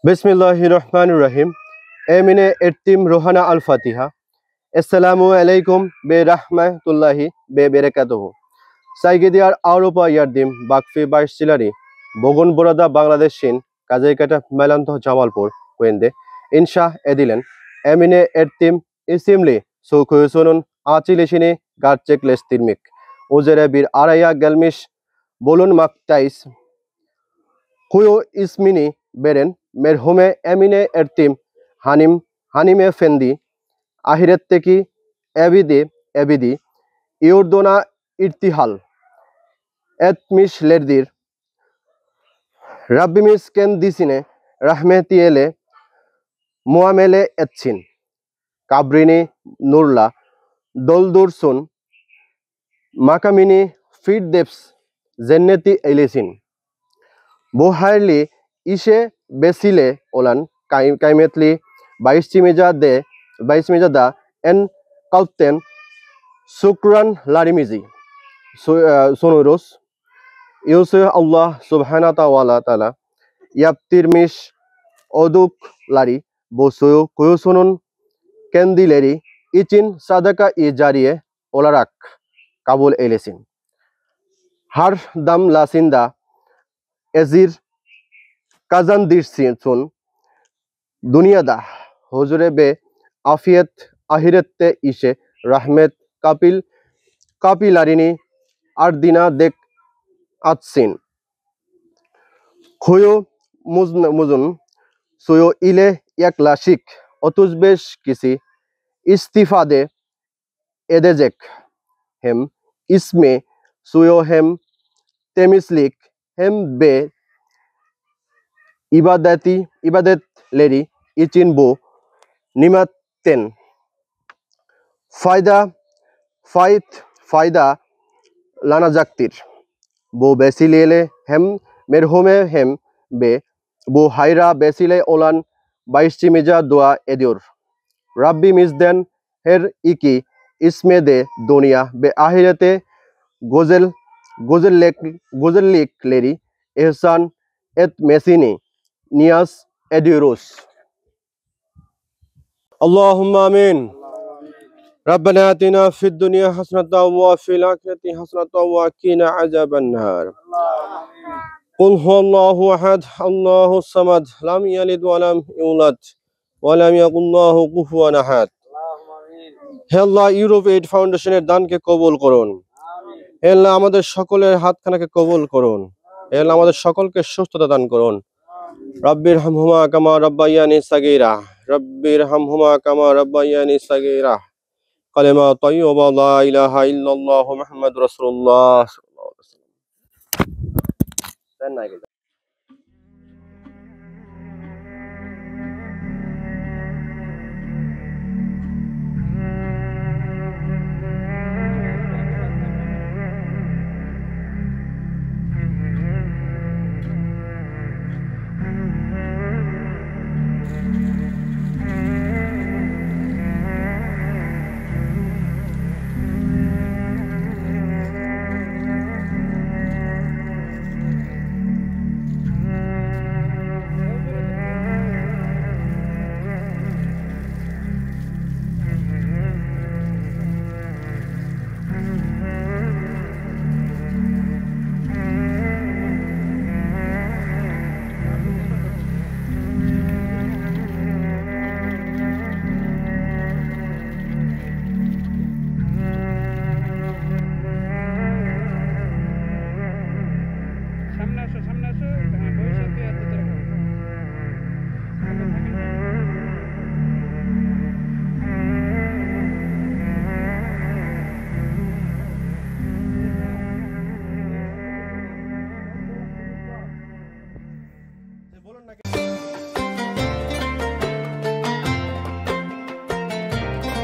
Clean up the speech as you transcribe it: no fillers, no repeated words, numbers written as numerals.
बिस्मिल्लाहिर्रहमानिर्रहीम एमिने एत्तिम रोहाना अल फातिहा अस्सलामु अलैकुम बेरहमतुल्लाहि बेबेरेकातुहु साइगेदियार आउरोपा यारदिम बाकफी बाइसिलारी बगुन बोरादा बांग्लादेशिन काजाइकाटा मेलान्तो जामालपुर वेंदे इंशा एदिलेन एमिने एत्तिम इसिमली सुकुसुनुन आचिलिशिनी गार्चेक लेस्तिरमिक उजेरे बीर आराया गेलमिश बोलुन माकटाइस कुयो इसमिनी बेरेन मेरहुमे एमिने एर्तिम हानिम एफेंदी आहिरेत्तेकी एबिदी इउर्दोना इर्तिहाल एतमिश लेरदिर राब्बिमिस केन दिसिने रहमेतिएले मुआमेले एतसिन काब्रिनी नूरला दोलदुरसुन माकामिनी फीडदेप्स जेन्नेती एलिसिन बोहारली इशे बेसिले ओलान काइमेतली बाइसमिजा दा एन काउटेन सुक्रान लारिमिजी सोनुरोस इउसे अल्लाह सुबहाना ताला याप्तिरमिश ओदुक लारी बोसुयो कुयोसुनुन केंदिलेरी इचिन सादाका इजारिये ओलाराक काबुल एलेसिन हार दाम लासिंदा एजिर काजान दिरसिन दुनियादा हुजुरे बे आफियत आहिरत्ते इशे रहमत कापिलारिनी आर्दिना देक आतसिन खुयो मुजुन सुयो इले yaklaşık 35 kişi istifade edecek hem ismi suyo hem temizlik hem be ibadetleri için bu nimetten faydalanacaktır. Bu vesileyle hem merhume hem be bu hayra vesile olan baişçimize dua ediyor. Rabbimizden her iki isme de dünya ve ahirete güzellikleri ihsan etmesini niyaz ediyoruz. Allahümme amin. Rabbena atina fid dunya hasenatan ve fil ahireti hasenatan ve qina azabannar. قل هو الله أحد الله الصمد لم يلد ولم يولد ولم يكن له كفوا أحد hey Allah Europe aid ফাউন্ডেশনের দানকে কবুল করুন হে আল্লাহ আমাদের সকলের হাতখানাকে কবুল করুন হে আল্লাহ আমাদের সকলকে সুস্থতা দান করুন রব্বির হামহুমা কামা রাব্বায়ানি সাগীরা রব্বির হামহুমা কামা রাব্বায়ানি সাগীরা কালেমা তাইয়্যিবা লা ইলাহা ইল্লাল্লাহু মুহাম্মাদুর রাসূলুল্লাহ সাল্লাল্লাহু আলাইহি ওয়াসাল্লাম